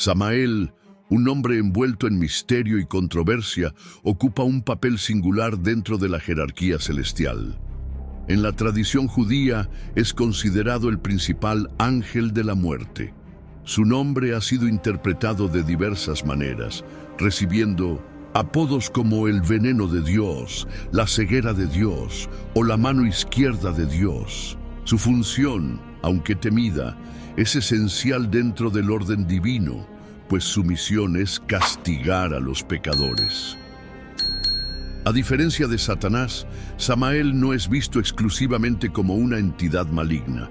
Samael, un hombre envuelto en misterio y controversia, ocupa un papel singular dentro de la jerarquía celestial. En la tradición judía es considerado el principal ángel de la muerte. Su nombre ha sido interpretado de diversas maneras, recibiendo apodos como el veneno de Dios, la ceguera de Dios o la mano izquierda de Dios. Su función, aunque temida, es esencial dentro del orden divino, pues su misión es castigar a los pecadores. A diferencia de Satanás, Samael no es visto exclusivamente como una entidad maligna,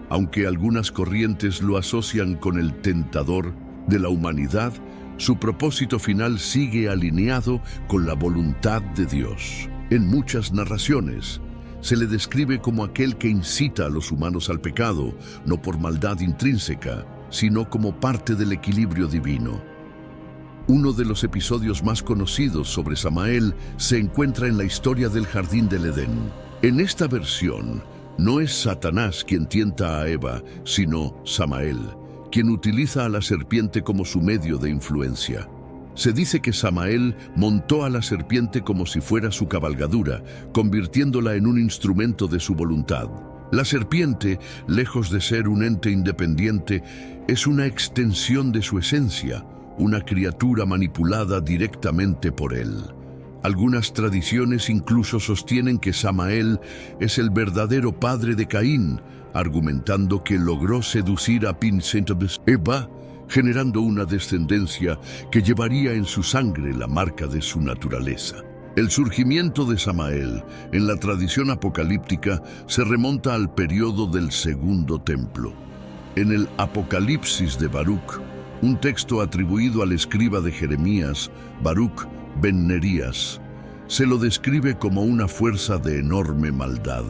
aunque algunas corrientes lo asocian con el tentador de la humanidad. Su propósito final sigue alineado con la voluntad de Dios. En muchas narraciones, se le describe como aquel que incita a los humanos al pecado, no por maldad intrínseca, sino como parte del equilibrio divino. Uno de los episodios más conocidos sobre Samael se encuentra en la historia del Jardín del Edén. En esta versión, no es Satanás quien tienta a Eva, sino Samael, quien utiliza a la serpiente como su medio de influencia. Se dice que Samael montó a la serpiente como si fuera su cabalgadura, convirtiéndola en un instrumento de su voluntad. La serpiente, lejos de ser un ente independiente, es una extensión de su esencia, una criatura manipulada directamente por él. Algunas tradiciones incluso sostienen que Samael es el verdadero padre de Caín, argumentando que logró seducir a Eva, generando una descendencia que llevaría en su sangre la marca de su naturaleza. El surgimiento de Samael en la tradición apocalíptica se remonta al periodo del Segundo Templo. En el Apocalipsis de Baruch, un texto atribuido al escriba de Jeremías, Baruch ben Nerías, se lo describe como una fuerza de enorme maldad.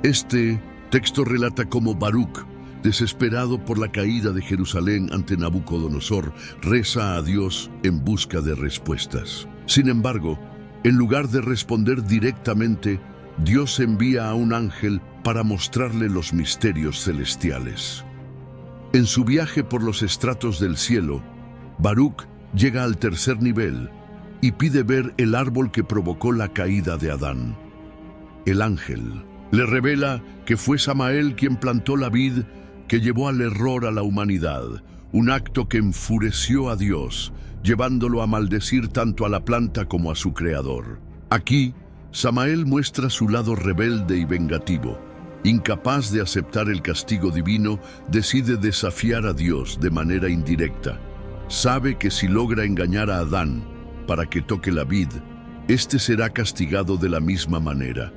Este texto relata cómo Baruch, desesperado por la caída de Jerusalén ante Nabucodonosor, reza a Dios en busca de respuestas. Sin embargo, en lugar de responder directamente, Dios envía a un ángel para mostrarle los misterios celestiales. En su viaje por los estratos del cielo, Baruch llega al tercer nivel y pide ver el árbol que provocó la caída de Adán. El ángel le revela que fue Samael quien plantó la vid que llevó al error a la humanidad, un acto que enfureció a Dios, llevándolo a maldecir tanto a la planta como a su creador. Aquí, Samael muestra su lado rebelde y vengativo. Incapaz de aceptar el castigo divino, decide desafiar a Dios de manera indirecta. Sabe que si logra engañar a Adán para que toque la vid, éste será castigado de la misma manera.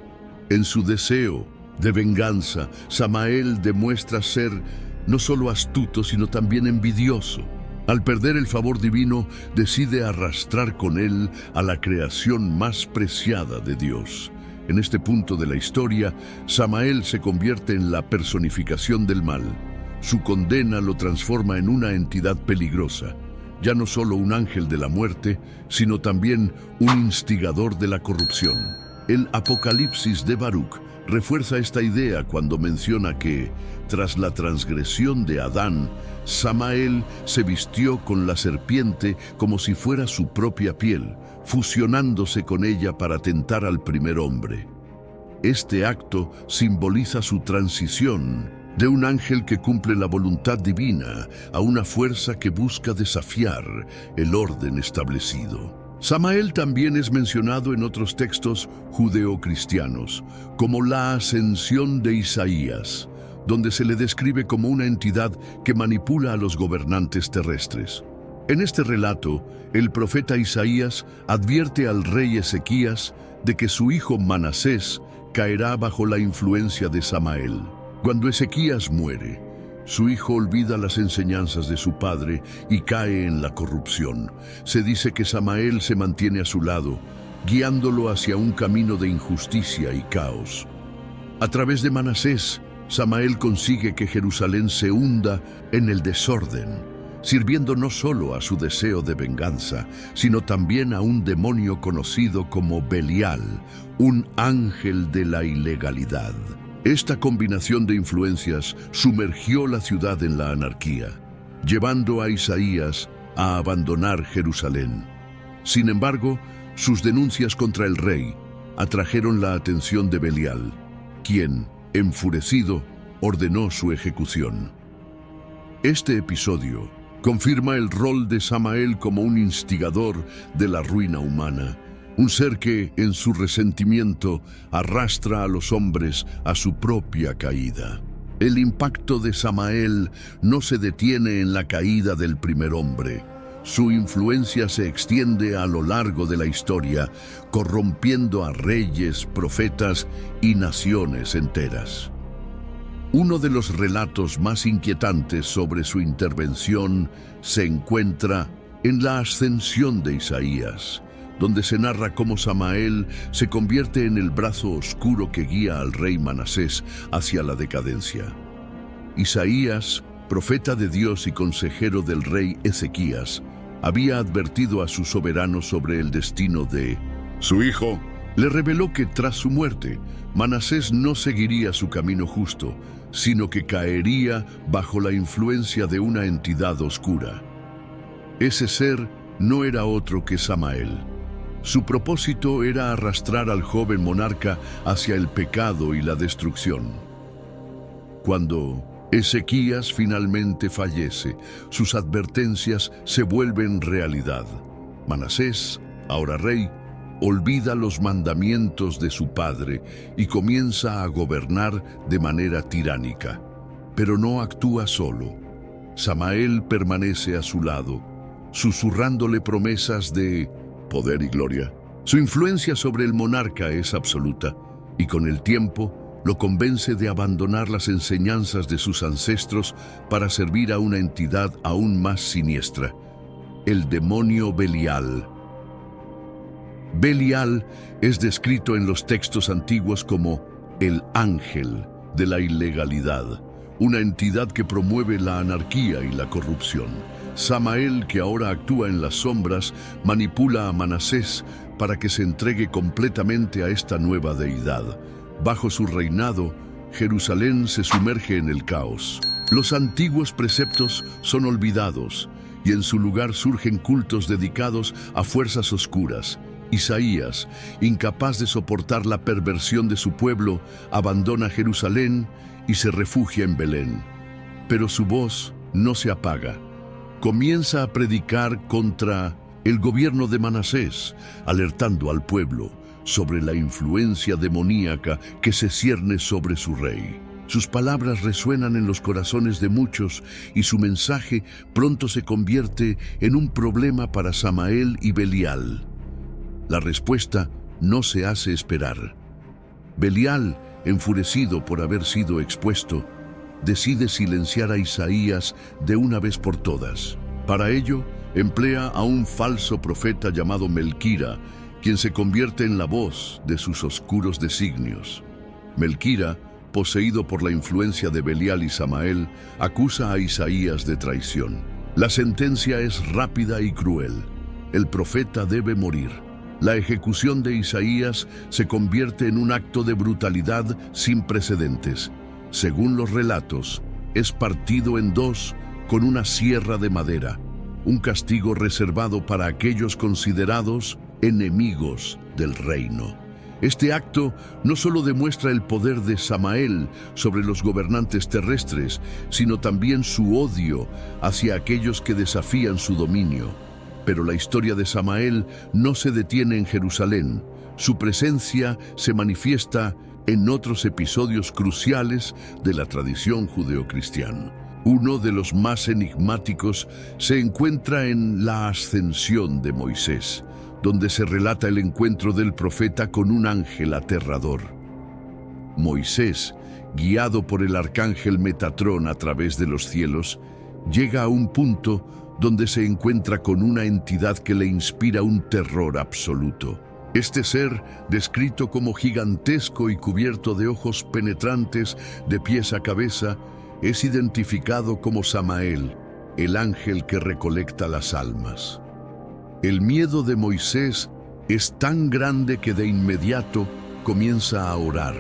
En su deseo de venganza, Samael demuestra ser no solo astuto, sino también envidioso. Al perder el favor divino, decide arrastrar con él a la creación más preciada de Dios. En este punto de la historia, Samael se convierte en la personificación del mal. Su condena lo transforma en una entidad peligrosa, ya no solo un ángel de la muerte, sino también un instigador de la corrupción. El Apocalipsis de Baruch refuerza esta idea cuando menciona que, tras la transgresión de Adán, Samael se vistió con la serpiente como si fuera su propia piel, fusionándose con ella para tentar al primer hombre. Este acto simboliza su transición de un ángel que cumple la voluntad divina a una fuerza que busca desafiar el orden establecido. Samael también es mencionado en otros textos judeocristianos, como la ascensión de Isaías, donde se le describe como una entidad que manipula a los gobernantes terrestres. En este relato, el profeta Isaías advierte al rey Ezequías de que su hijo Manasés caerá bajo la influencia de Samael. Cuando Ezequías muere, su hijo olvida las enseñanzas de su padre y cae en la corrupción. Se dice que Samael se mantiene a su lado, guiándolo hacia un camino de injusticia y caos. A través de Manasés, Samael consigue que Jerusalén se hunda en el desorden, sirviendo no solo a su deseo de venganza, sino también a un demonio conocido como Belial, un ángel de la ilegalidad. Esta combinación de influencias sumergió la ciudad en la anarquía. llevando a Isaías a abandonar Jerusalén. Sin embargo, sus denuncias contra el rey atrajeron la atención de Belial, quien, enfurecido, ordenó su ejecución. Este episodio confirma el rol de Samael como un instigador de la ruina humana, un ser que, en su resentimiento, arrastra a los hombres a su propia caída. El impacto de Samael no se detiene en la caída del primer hombre. Su influencia se extiende a lo largo de la historia, corrompiendo a reyes, profetas y naciones enteras. Uno de los relatos más inquietantes sobre su intervención se encuentra en la ascensión de Isaías, donde se narra cómo Samael se convierte en el brazo oscuro que guía al rey Manasés hacia la decadencia. Isaías, profeta de Dios y consejero del rey Ezequías, había advertido a su soberano sobre el destino de su hijo. Le reveló que tras su muerte, Manasés no seguiría su camino justo, sino que caería bajo la influencia de una entidad oscura. Ese ser no era otro que Samael. Su propósito era arrastrar al joven monarca hacia el pecado y la destrucción. Cuando Ezequías finalmente fallece, sus advertencias se vuelven realidad. Manasés, ahora rey, olvida los mandamientos de su padre y comienza a gobernar de manera tiránica. Pero no actúa solo. Samael permanece a su lado, susurrándole promesas de poder y gloria. Su influencia sobre el monarca es absoluta, y con el tiempo lo convence de abandonar las enseñanzas de sus ancestros para servir a una entidad aún más siniestra, el demonio Belial. Belial es descrito en los textos antiguos como el ángel de la ilegalidad, una entidad que promueve la anarquía y la corrupción. Samael, que ahora actúa en las sombras, manipula a Manasés para que se entregue completamente a esta nueva deidad. Bajo su reinado, Jerusalén se sumerge en el caos. Los antiguos preceptos son olvidados y en su lugar surgen cultos dedicados a fuerzas oscuras. Isaías, incapaz de soportar la perversión de su pueblo, abandona Jerusalén y se refugia en Belén. Pero su voz no se apaga. Comienza a predicar contra el gobierno de Manasés, alertando al pueblo sobre la influencia demoníaca que se cierne sobre su rey. Sus palabras resuenan en los corazones de muchos y su mensaje pronto se convierte en un problema para Samael y Belial. La respuesta no se hace esperar. Belial, enfurecido por haber sido expuesto, decide silenciar a Isaías de una vez por todas. Para ello, emplea a un falso profeta llamado Melquira, quien se convierte en la voz de sus oscuros designios. Melquira, poseído por la influencia de Belial y Samael, acusa a Isaías de traición. La sentencia es rápida y cruel. El profeta debe morir. La ejecución de Isaías se convierte en un acto de brutalidad sin precedentes. Según los relatos, es partido en dos con una sierra de madera, un castigo reservado para aquellos considerados enemigos del reino. Este acto no solo demuestra el poder de Samael sobre los gobernantes terrestres, sino también su odio hacia aquellos que desafían su dominio. Pero la historia de Samael no se detiene en Jerusalén. Su presencia se manifiesta en otros episodios cruciales de la tradición judeocristiana. Uno de los más enigmáticos se encuentra en la ascensión de Moisés, donde se relata el encuentro del profeta con un ángel aterrador. Moisés, guiado por el arcángel Metatrón a través de los cielos, llega a un punto donde se encuentra con una entidad que le inspira un terror absoluto. Este ser, descrito como gigantesco y cubierto de ojos penetrantes de pies a cabeza, es identificado como Samael, el ángel que recolecta las almas. El miedo de Moisés es tan grande que de inmediato comienza a orar,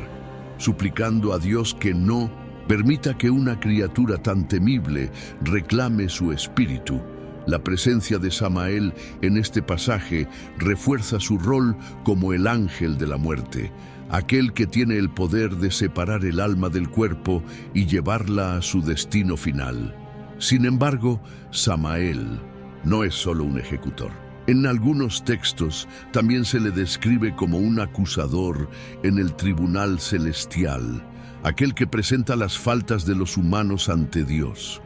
suplicando a Dios que no Permita que una criatura tan temible reclame su espíritu. La presencia de Samael en este pasaje refuerza su rol como el ángel de la muerte, aquel que tiene el poder de separar el alma del cuerpo y llevarla a su destino final. Sin embargo, Samael no es solo un ejecutor. En algunos textos también se le describe como un acusador en el tribunal celestial, aquel que presenta las faltas de los humanos ante Dios.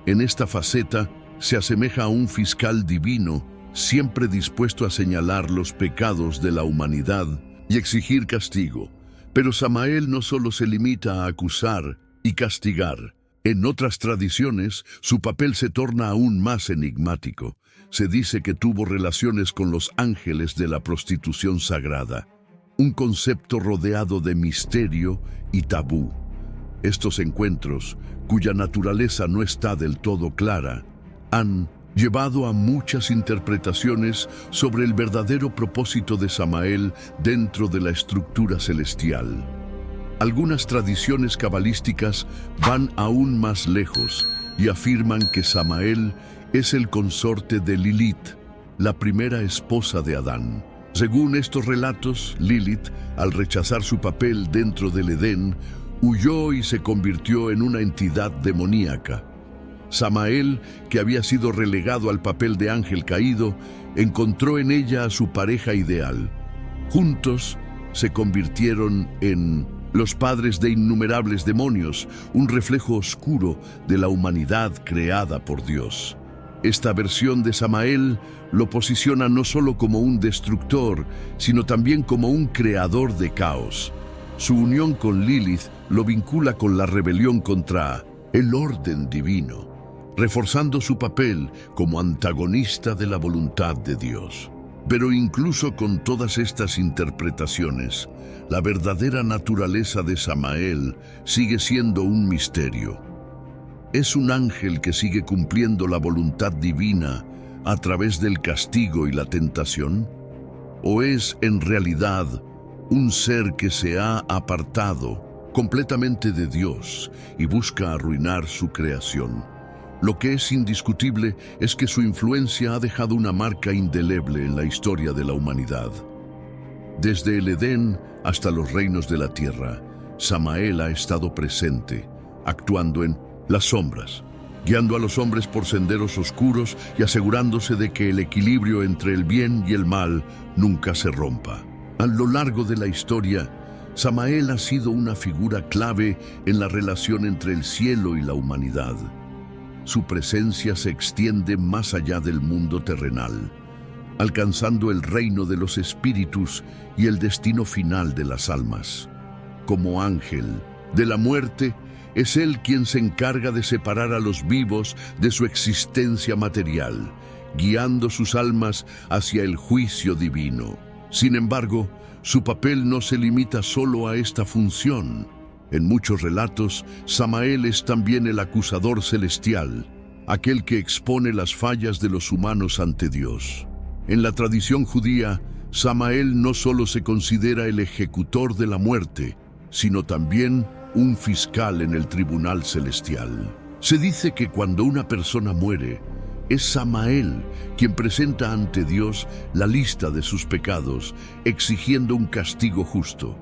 En esta faceta se asemeja a un fiscal divino, siempre dispuesto a señalar los pecados de la humanidad y exigir castigo. Pero Samael no solo se limita a acusar y castigar. En otras tradiciones, su papel se torna aún más enigmático. Se dice que tuvo relaciones con los ángeles de la prostitución sagrada, un concepto rodeado de misterio y tabú. Estos encuentros, cuya naturaleza no está del todo clara, han llevado a muchas interpretaciones sobre el verdadero propósito de Samael dentro de la estructura celestial. Algunas tradiciones cabalísticas van aún más lejos y afirman que Samael es el consorte de Lilith, la primera esposa de Adán. Según estos relatos, Lilith, al rechazar su papel dentro del Edén, huyó y se convirtió en una entidad demoníaca. Samael, que había sido relegado al papel de ángel caído, encontró en ella a su pareja ideal. Juntos se convirtieron en los padres de innumerables demonios, un reflejo oscuro de la humanidad creada por Dios. Esta versión de Samael lo posiciona no solo como un destructor, sino también como un creador de caos. Su unión con Lilith lo vincula con la rebelión contra el orden divino, reforzando su papel como antagonista de la voluntad de Dios. Pero incluso con todas estas interpretaciones, la verdadera naturaleza de Samael sigue siendo un misterio. ¿Es un ángel que sigue cumpliendo la voluntad divina a través del castigo y la tentación? ¿O es en realidad un ser que se ha apartado completamente de Dios y busca arruinar su creación? Lo que es indiscutible es que su influencia ha dejado una marca indeleble en la historia de la humanidad. Desde el Edén hasta los reinos de la tierra, Samael ha estado presente, actuando en las sombras, guiando a los hombres por senderos oscuros y asegurándose de que el equilibrio entre el bien y el mal nunca se rompa. A lo largo de la historia, Samael ha sido una figura clave en la relación entre el cielo y la humanidad. Su presencia se extiende más allá del mundo terrenal, alcanzando el reino de los espíritus y el destino final de las almas. Como ángel de la muerte, es él quien se encarga de separar a los vivos de su existencia material, guiando sus almas hacia el juicio divino. Sin embargo, su papel no se limita solo a esta función. En muchos relatos, Samael es también el acusador celestial, aquel que expone las fallas de los humanos ante Dios. En la tradición judía, Samael no solo se considera el ejecutor de la muerte, sino también un fiscal en el tribunal celestial. Se dice que cuando una persona muere, es Samael quien presenta ante Dios la lista de sus pecados, exigiendo un castigo justo.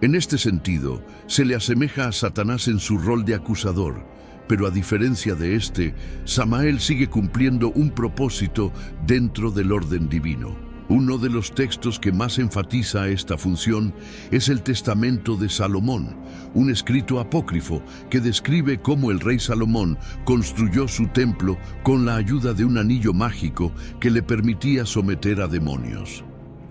En este sentido, se le asemeja a Satanás en su rol de acusador, pero a diferencia de este, Samael sigue cumpliendo un propósito dentro del orden divino. Uno de los textos que más enfatiza esta función es el Testamento de Salomón, un escrito apócrifo que describe cómo el rey Salomón construyó su templo con la ayuda de un anillo mágico que le permitía someter a demonios.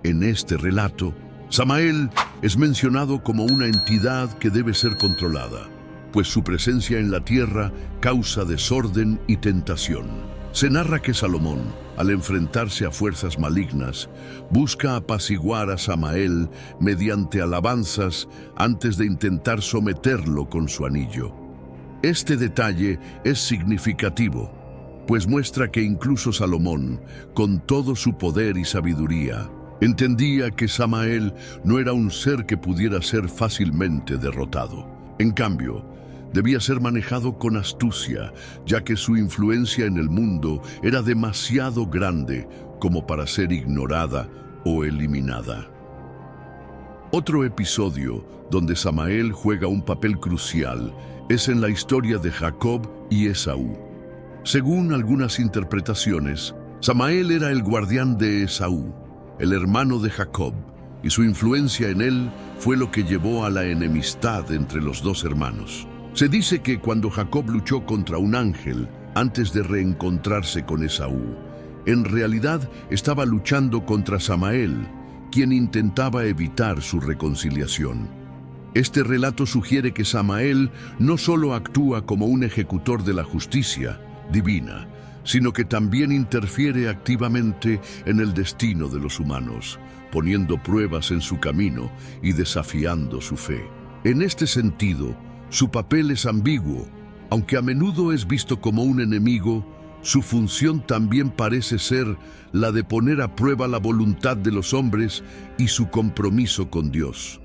En este relato, Samael es mencionado como una entidad que debe ser controlada, pues su presencia en la tierra causa desorden y tentación. Se narra que Salomón, al enfrentarse a fuerzas malignas, busca apaciguar a Samael mediante alabanzas antes de intentar someterlo con su anillo. Este detalle es significativo, pues muestra que incluso Salomón, con todo su poder y sabiduría, entendía que Samael no era un ser que pudiera ser fácilmente derrotado. En cambio, debía ser manejado con astucia, ya que su influencia en el mundo era demasiado grande como para ser ignorada o eliminada. Otro episodio donde Samael juega un papel crucial es en la historia de Jacob y Esaú. Según algunas interpretaciones, Samael era el guardián de Esaú, el hermano de Jacob, y su influencia en él fue lo que llevó a la enemistad entre los dos hermanos. Se dice que cuando Jacob luchó contra un ángel antes de reencontrarse con Esaú, en realidad estaba luchando contra Samael, quien intentaba evitar su reconciliación. Este relato sugiere que Samael no solo actúa como un ejecutor de la justicia divina, sino que también interfiere activamente en el destino de los humanos, poniendo pruebas en su camino y desafiando su fe. En este sentido, su papel es ambiguo. Aunque a menudo es visto como un enemigo, su función también parece ser la de poner a prueba la voluntad de los hombres y su compromiso con Dios.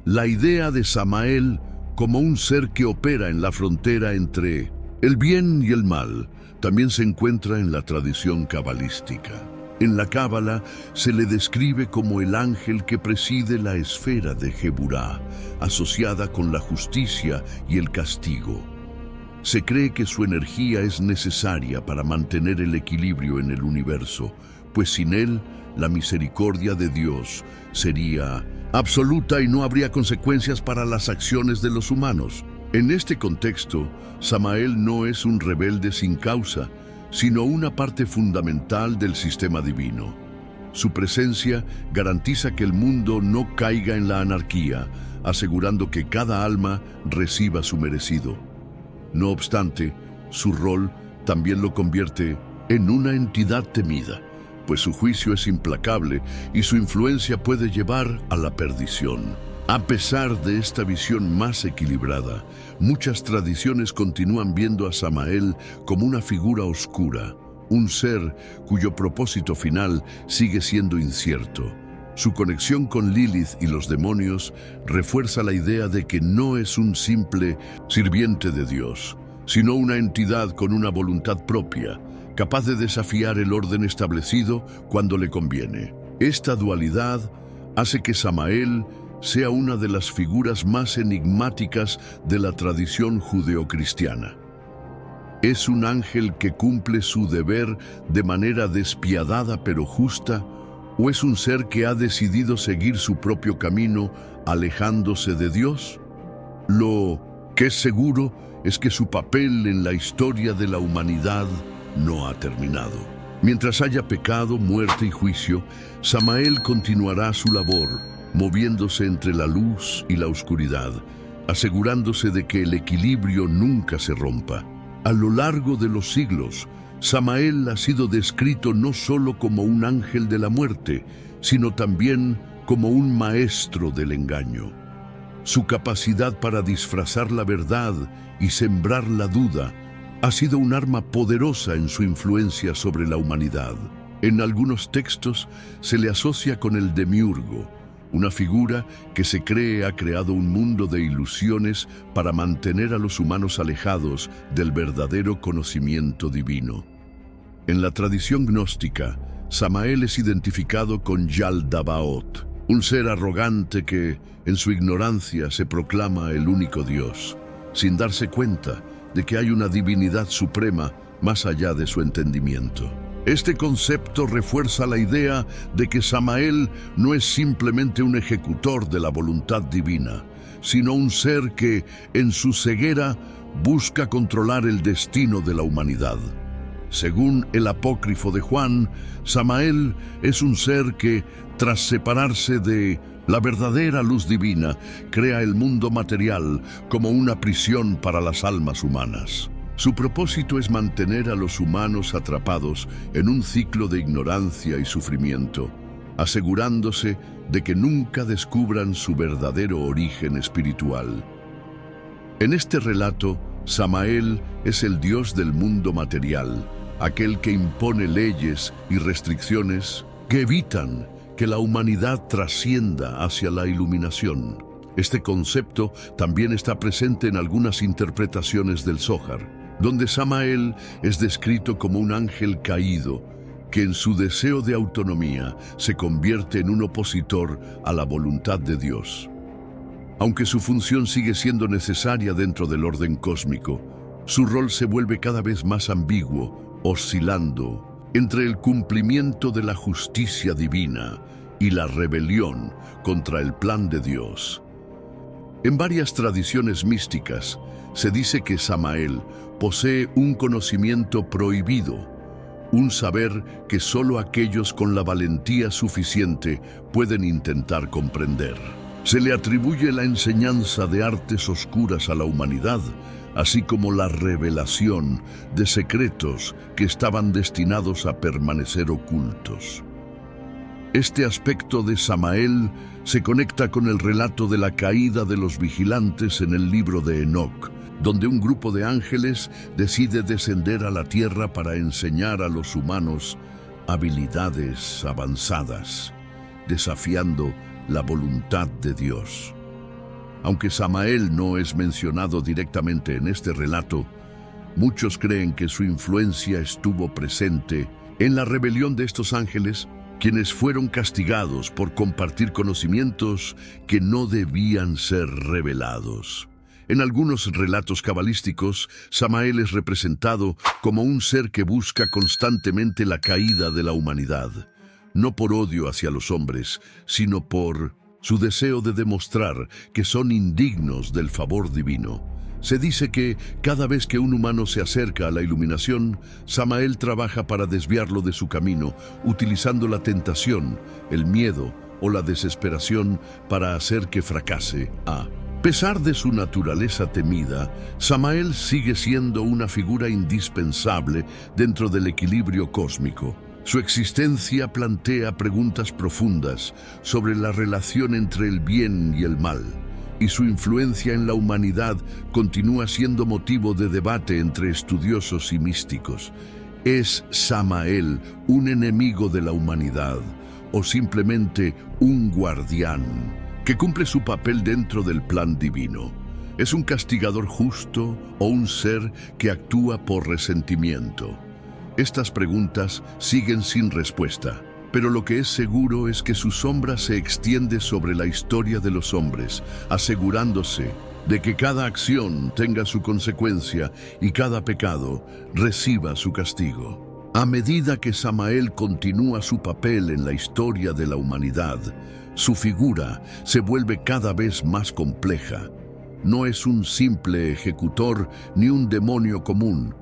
La idea de Samael como un ser que opera en la frontera entre el bien y el mal también se encuentra en la tradición cabalística. En la Cábala se le describe como el ángel que preside la esfera de Geburá, asociada con la justicia y el castigo. Se cree que su energía es necesaria para mantener el equilibrio en el universo, pues sin él, la misericordia de Dios sería absoluta y no habría consecuencias para las acciones de los humanos. En este contexto, Samael no es un rebelde sin causa, sino una parte fundamental del sistema divino. Su presencia garantiza que el mundo no caiga en la anarquía, asegurando que cada alma reciba su merecido. No obstante, su rol también lo convierte en una entidad temida, pues su juicio es implacable y su influencia puede llevar a la perdición. A pesar de esta visión más equilibrada, muchas tradiciones continúan viendo a Samael como una figura oscura, un ser cuyo propósito final sigue siendo incierto. Su conexión con Lilith y los demonios refuerza la idea de que no es un simple sirviente de Dios, sino una entidad con una voluntad propia, capaz de desafiar el orden establecido cuando le conviene. Esta dualidad hace que Samael sea una de las figuras más enigmáticas de la tradición judeocristiana. ¿Es un ángel que cumple su deber de manera despiadada pero justa, o es un ser que ha decidido seguir su propio camino alejándose de Dios? Lo que es seguro es que su papel en la historia de la humanidad no ha terminado. Mientras haya pecado, muerte y juicio, Samael continuará su labor, moviéndose entre la luz y la oscuridad, asegurándose de que el equilibrio nunca se rompa. A lo largo de los siglos, Samael ha sido descrito no solo como un ángel de la muerte, sino también como un maestro del engaño. Su capacidad para disfrazar la verdad y sembrar la duda ha sido un arma poderosa en su influencia sobre la humanidad. En algunos textos se le asocia con el demiurgo, una figura que se cree ha creado un mundo de ilusiones para mantener a los humanos alejados del verdadero conocimiento divino. En la tradición gnóstica, Samael es identificado con Yaldabaoth, un ser arrogante que, en su ignorancia, se proclama el único Dios, sin darse cuenta de que hay una divinidad suprema más allá de su entendimiento. Este concepto refuerza la idea de que Samael no es simplemente un ejecutor de la voluntad divina, sino un ser que, en su ceguera, busca controlar el destino de la humanidad. Según el apócrifo de Juan, Samael es un ser que, tras separarse de la verdadera luz divina, crea el mundo material como una prisión para las almas humanas. Su propósito es mantener a los humanos atrapados en un ciclo de ignorancia y sufrimiento, asegurándose de que nunca descubran su verdadero origen espiritual. En este relato, Samael es el Dios del mundo material, aquel que impone leyes y restricciones que evitan que la humanidad trascienda hacia la iluminación. Este concepto también está presente en algunas interpretaciones del Zohar, donde Samael es descrito como un ángel caído, que en su deseo de autonomía se convierte en un opositor a la voluntad de Dios. Aunque su función sigue siendo necesaria dentro del orden cósmico, su rol se vuelve cada vez más ambiguo, oscilando entre el cumplimiento de la justicia divina y la rebelión contra el plan de Dios. En varias tradiciones místicas se dice que Samael posee un conocimiento prohibido, un saber que solo aquellos con la valentía suficiente pueden intentar comprender. Se le atribuye la enseñanza de artes oscuras a la humanidad, así como la revelación de secretos que estaban destinados a permanecer ocultos. Este aspecto de Samael se conecta con el relato de la caída de los vigilantes en el libro de Enoc, donde un grupo de ángeles decide descender a la tierra para enseñar a los humanos habilidades avanzadas, desafiando la voluntad de Dios. Aunque Samael no es mencionado directamente en este relato, muchos creen que su influencia estuvo presente en la rebelión de estos ángeles, quienes fueron castigados por compartir conocimientos que no debían ser revelados. En algunos relatos cabalísticos, Samael es representado como un ser que busca constantemente la caída de la humanidad, no por odio hacia los hombres, sino por su deseo de demostrar que son indignos del favor divino. Se dice que cada vez que un humano se acerca a la iluminación, Samael trabaja para desviarlo de su camino, utilizando la tentación, el miedo o la desesperación para hacer que fracase. A pesar de su naturaleza temida, Samael sigue siendo una figura indispensable dentro del equilibrio cósmico. Su existencia plantea preguntas profundas sobre la relación entre el bien y el mal, y su influencia en la humanidad continúa siendo motivo de debate entre estudiosos y místicos. ¿Es Samael un enemigo de la humanidad o simplemente un guardián que cumple su papel dentro del plan divino? ¿Es un castigador justo o un ser que actúa por resentimiento? Estas preguntas siguen sin respuesta, pero lo que es seguro es que su sombra se extiende sobre la historia de los hombres, asegurándose de que cada acción tenga su consecuencia y cada pecado reciba su castigo. A medida que Samael continúa su papel en la historia de la humanidad, su figura se vuelve cada vez más compleja. No es un simple ejecutor ni un demonio común.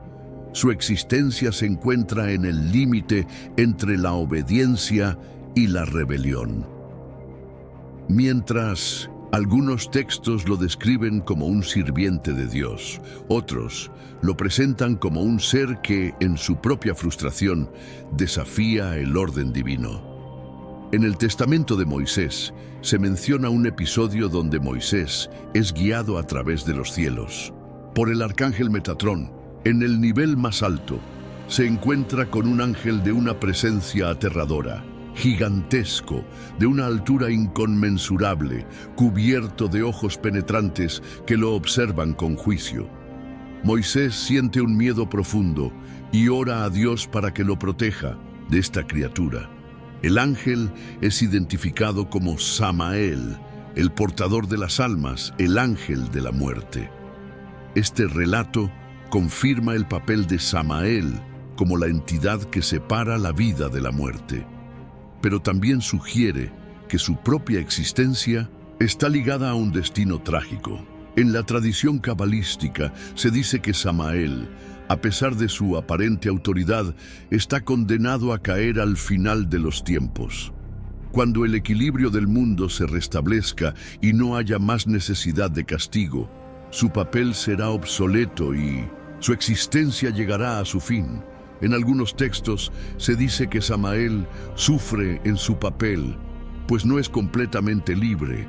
Su existencia se encuentra en el límite entre la obediencia y la rebelión. Mientras algunos textos lo describen como un sirviente de Dios, otros lo presentan como un ser que, en su propia frustración, desafía el orden divino. En el Testamento de Moisés se menciona un episodio donde Moisés es guiado a través de los cielos por el arcángel Metatrón. En el nivel más alto, se encuentra con un ángel de una presencia aterradora, gigantesco, de una altura inconmensurable, cubierto de ojos penetrantes que lo observan con juicio. Moisés siente un miedo profundo y ora a Dios para que lo proteja de esta criatura. El ángel es identificado como Samael, el portador de las almas, el ángel de la muerte. Este relato confirma el papel de Samael como la entidad que separa la vida de la muerte, pero también sugiere que su propia existencia está ligada a un destino trágico. En la tradición cabalística se dice que Samael, a pesar de su aparente autoridad, está condenado a caer al final de los tiempos. Cuando el equilibrio del mundo se restablezca y no haya más necesidad de castigo, su papel será obsoleto y su existencia llegará a su fin. En algunos textos se dice que Samael sufre en su papel, pues no es completamente libre.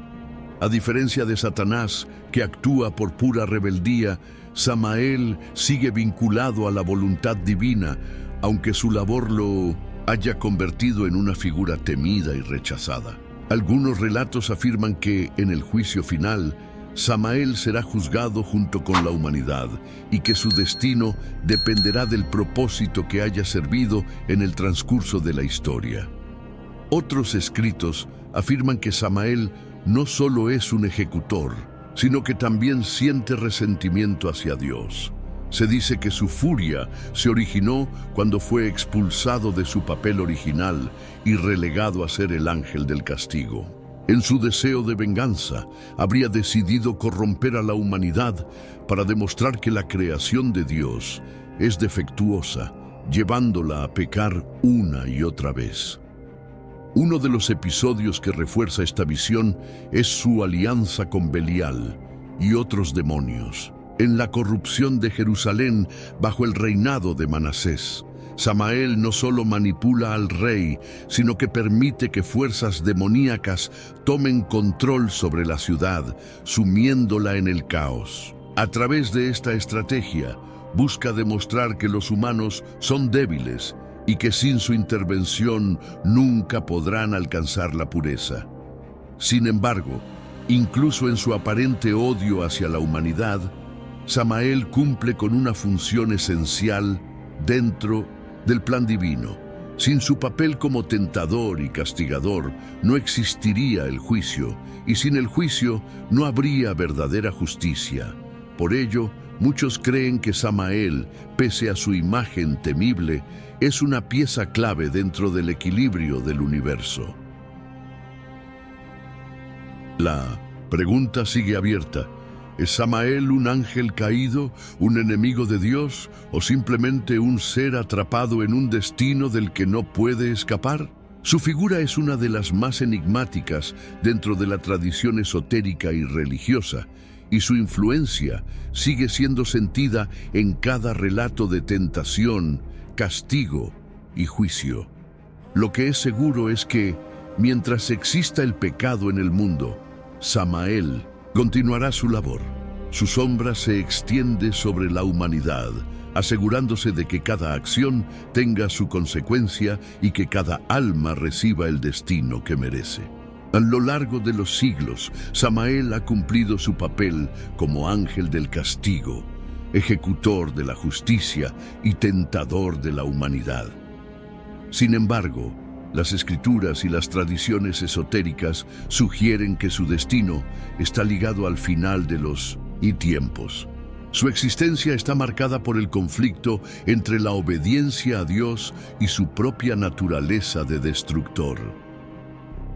A diferencia de Satanás, que actúa por pura rebeldía, Samael sigue vinculado a la voluntad divina, aunque su labor lo haya convertido en una figura temida y rechazada. Algunos relatos afirman que, en el juicio final, Samael será juzgado junto con la humanidad y que su destino dependerá del propósito que haya servido en el transcurso de la historia. Otros escritos afirman que Samael no solo es un ejecutor, sino que también siente resentimiento hacia Dios. Se dice que su furia se originó cuando fue expulsado de su papel original y relegado a ser el ángel del castigo. En su deseo de venganza, habría decidido corromper a la humanidad para demostrar que la creación de Dios es defectuosa, llevándola a pecar una y otra vez. Uno de los episodios que refuerza esta visión es su alianza con Belial y otros demonios. En la corrupción de Jerusalén bajo el reinado de Manasés, Samael no solo manipula al rey, sino que permite que fuerzas demoníacas tomen control sobre la ciudad, sumiéndola en el caos. A través de esta estrategia, busca demostrar que los humanos son débiles y que sin su intervención nunca podrán alcanzar la pureza. Sin embargo, incluso en su aparente odio hacia la humanidad, Samael cumple con una función esencial dentro del plan divino. Sin su papel como tentador y castigador, no existiría el juicio, y sin el juicio no habría verdadera justicia. Por ello, muchos creen que Samael, pese a su imagen temible, es una pieza clave dentro del equilibrio del universo. La pregunta sigue abierta. ¿Es Samael un ángel caído, un enemigo de Dios o simplemente un ser atrapado en un destino del que no puede escapar? Su figura es una de las más enigmáticas dentro de la tradición esotérica y religiosa, y su influencia sigue siendo sentida en cada relato de tentación, castigo y juicio. Lo que es seguro es que, mientras exista el pecado en el mundo, Samael continuará su labor. Su sombra se extiende sobre la humanidad, asegurándose de que cada acción tenga su consecuencia y que cada alma reciba el destino que merece. A lo largo de los siglos, Samael ha cumplido su papel como ángel del castigo, ejecutor de la justicia y tentador de la humanidad. Sin embargo, las escrituras y las tradiciones esotéricas sugieren que su destino está ligado al final de los tiempos. Su existencia está marcada por el conflicto entre la obediencia a Dios y su propia naturaleza de destructor.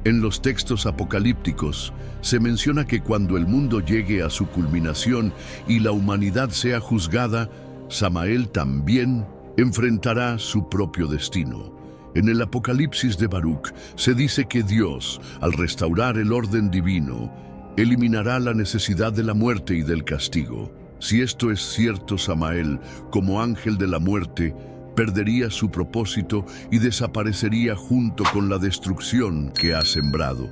En los textos apocalípticos se menciona que cuando el mundo llegue a su culminación y la humanidad sea juzgada, Samael también enfrentará su propio destino. En el Apocalipsis de Baruch se dice que Dios, al restaurar el orden divino, eliminará la necesidad de la muerte y del castigo. Si esto es cierto, Samael, como ángel de la muerte, perdería su propósito y desaparecería junto con la destrucción que ha sembrado.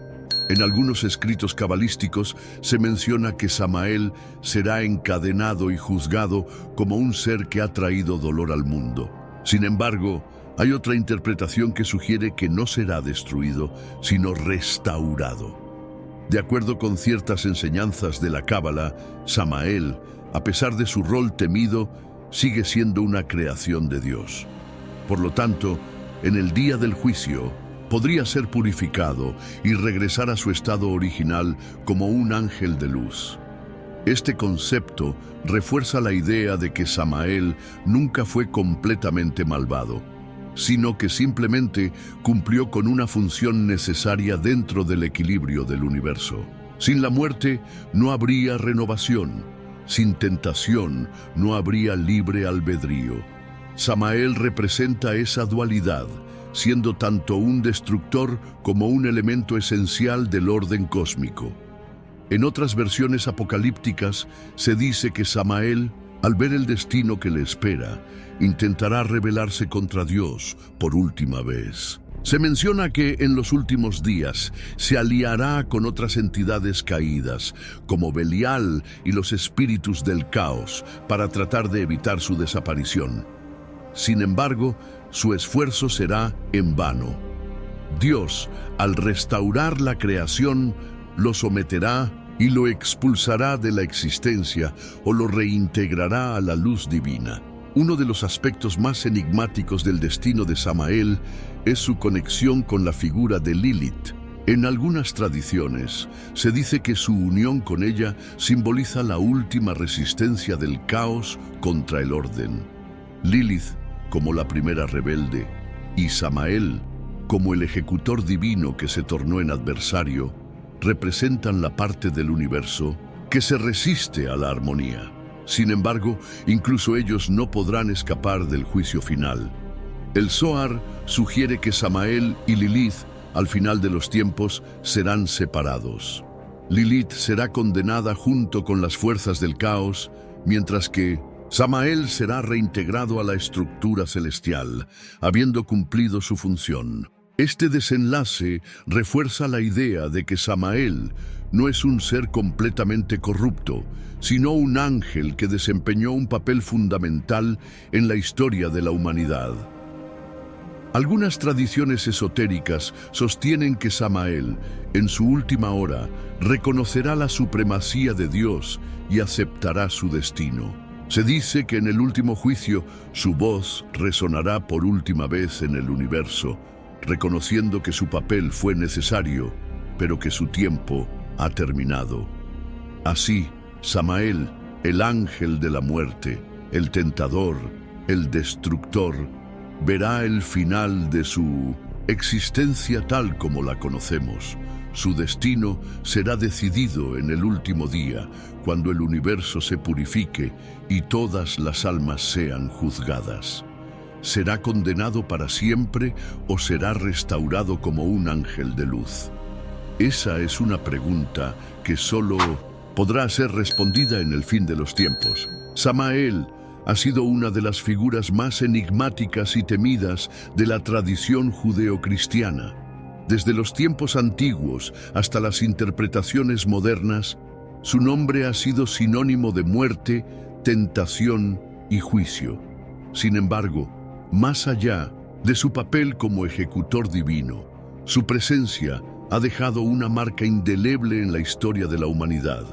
En algunos escritos cabalísticos se menciona que Samael será encadenado y juzgado como un ser que ha traído dolor al mundo. Sin embargo, hay otra interpretación que sugiere que no será destruido, sino restaurado. De acuerdo con ciertas enseñanzas de la Cábala, Samael, a pesar de su rol temido, sigue siendo una creación de Dios. Por lo tanto, en el día del juicio, podría ser purificado y regresar a su estado original como un ángel de luz. Este concepto refuerza la idea de que Samael nunca fue completamente malvado, sino que simplemente cumplió con una función necesaria dentro del equilibrio del universo. Sin la muerte no habría renovación, sin tentación no habría libre albedrío. Samael representa esa dualidad, siendo tanto un destructor como un elemento esencial del orden cósmico. En otras versiones apocalípticas se dice que Samael, al ver el destino que le espera, intentará rebelarse contra Dios por última vez. Se menciona que en los últimos días se aliará con otras entidades caídas, como Belial y los espíritus del caos, para tratar de evitar su desaparición. Sin embargo, su esfuerzo será en vano. Dios, al restaurar la creación, lo someterá y lo expulsará de la existencia o lo reintegrará a la luz divina. Uno de los aspectos más enigmáticos del destino de Samael es su conexión con la figura de Lilith. En algunas tradiciones se dice que su unión con ella simboliza la última resistencia del caos contra el orden. Lilith como la primera rebelde y Samael como el ejecutor divino que se tornó en adversario, representan la parte del universo que se resiste a la armonía. Sin embargo, incluso ellos no podrán escapar del juicio final. El Zohar sugiere que Samael y Lilith, al final de los tiempos, serán separados. Lilith será condenada junto con las fuerzas del caos, mientras que Samael será reintegrado a la estructura celestial, habiendo cumplido su función. Este desenlace refuerza la idea de que Samael no es un ser completamente corrupto, sino un ángel que desempeñó un papel fundamental en la historia de la humanidad. Algunas tradiciones esotéricas sostienen que Samael, en su última hora, reconocerá la supremacía de Dios y aceptará su destino. Se dice que en el último juicio su voz resonará por última vez en el universo, reconociendo que su papel fue necesario, pero que su tiempo ha terminado. Así, Samael, el ángel de la muerte, el tentador, el destructor, verá el final de su existencia tal como la conocemos. Su destino será decidido en el último día, cuando el universo se purifique y todas las almas sean juzgadas. ¿Será condenado para siempre o será restaurado como un ángel de luz? Esa es una pregunta que solo podrá ser respondida en el fin de los tiempos. Samael ha sido una de las figuras más enigmáticas y temidas de la tradición judeocristiana. Desde los tiempos antiguos hasta las interpretaciones modernas, su nombre ha sido sinónimo de muerte, tentación y juicio. Sin embargo, más allá de su papel como ejecutor divino, su presencia ha dejado una marca indeleble en la historia de la humanidad.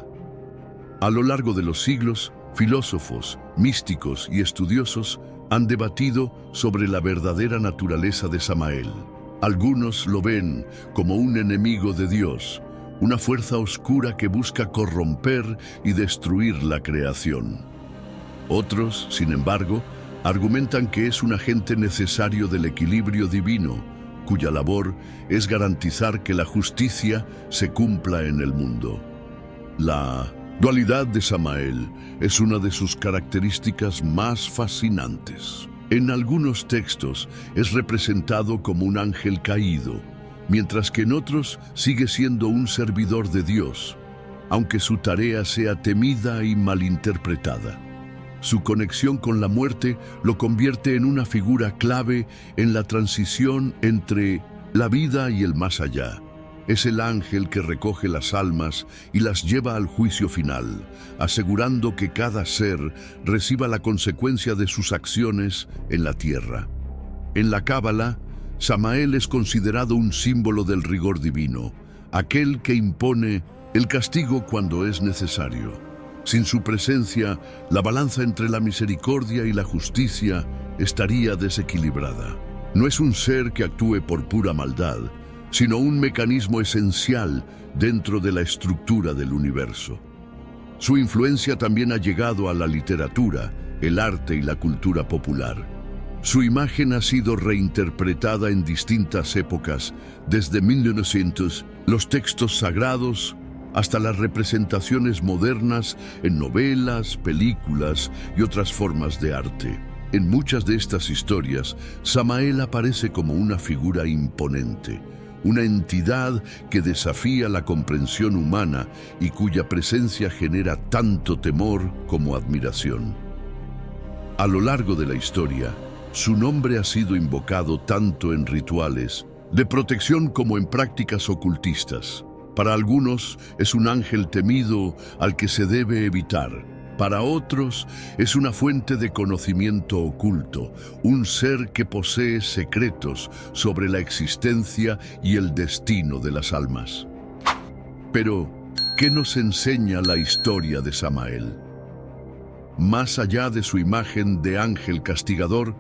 A lo largo de los siglos, filósofos, místicos y estudiosos han debatido sobre la verdadera naturaleza de Samael. Algunos lo ven como un enemigo de Dios, una fuerza oscura que busca corromper y destruir la creación. Otros, sin embargo, argumentan que es un agente necesario del equilibrio divino, cuya labor es garantizar que la justicia se cumpla en el mundo. La dualidad de Samael es una de sus características más fascinantes. En algunos textos es representado como un ángel caído, mientras que en otros sigue siendo un servidor de Dios, aunque su tarea sea temida y malinterpretada. Su conexión con la muerte lo convierte en una figura clave en la transición entre la vida y el más allá. Es el ángel que recoge las almas y las lleva al juicio final, asegurando que cada ser reciba la consecuencia de sus acciones en la tierra. En la Cábala, Samael es considerado un símbolo del rigor divino, aquel que impone el castigo cuando es necesario. Sin su presencia, la balanza entre la misericordia y la justicia estaría desequilibrada. No es un ser que actúe por pura maldad, sino un mecanismo esencial dentro de la estructura del universo. Su influencia también ha llegado a la literatura, el arte y la cultura popular. Su imagen ha sido reinterpretada en distintas épocas, desde 1900, los textos sagrados, hasta las representaciones modernas en novelas, películas y otras formas de arte. En muchas de estas historias, Samael aparece como una figura imponente, una entidad que desafía la comprensión humana y cuya presencia genera tanto temor como admiración. A lo largo de la historia, su nombre ha sido invocado tanto en rituales de protección como en prácticas ocultistas. Para algunos es un ángel temido al que se debe evitar, Para otros es una fuente de conocimiento oculto, un ser que posee secretos sobre la existencia y el destino de las almas. Pero, ¿qué nos enseña la historia de Samael? Más allá de su imagen de ángel castigador,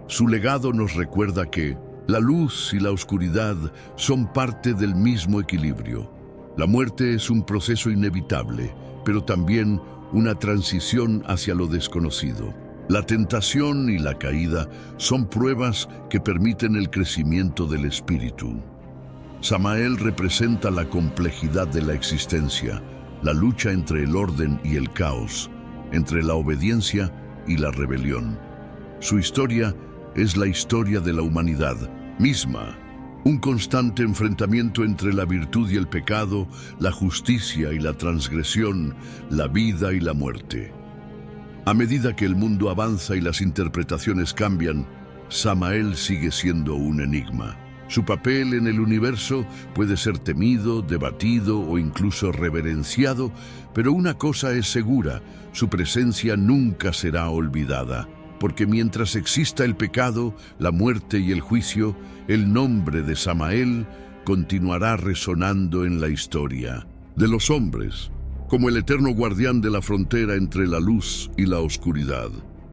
su legado nos recuerda que la luz y la oscuridad son parte del mismo equilibrio. La muerte es un proceso inevitable, pero también una transición hacia lo desconocido. La tentación y la caída son pruebas que permiten el crecimiento del espíritu. Samael representa la complejidad de la existencia, la lucha entre el orden y el caos, entre la obediencia y la rebelión. Su historia es la historia de la humanidad misma, un constante enfrentamiento entre la virtud y el pecado, la justicia y la transgresión, la vida y la muerte. A medida que el mundo avanza y las interpretaciones cambian, Samael sigue siendo un enigma. Su papel en el universo puede ser temido, debatido o incluso reverenciado, pero una cosa es segura: su presencia nunca será olvidada. Porque mientras exista el pecado, la muerte y el juicio, el nombre de Samael continuará resonando en la historia de los hombres, como el eterno guardián de la frontera entre la luz y la oscuridad.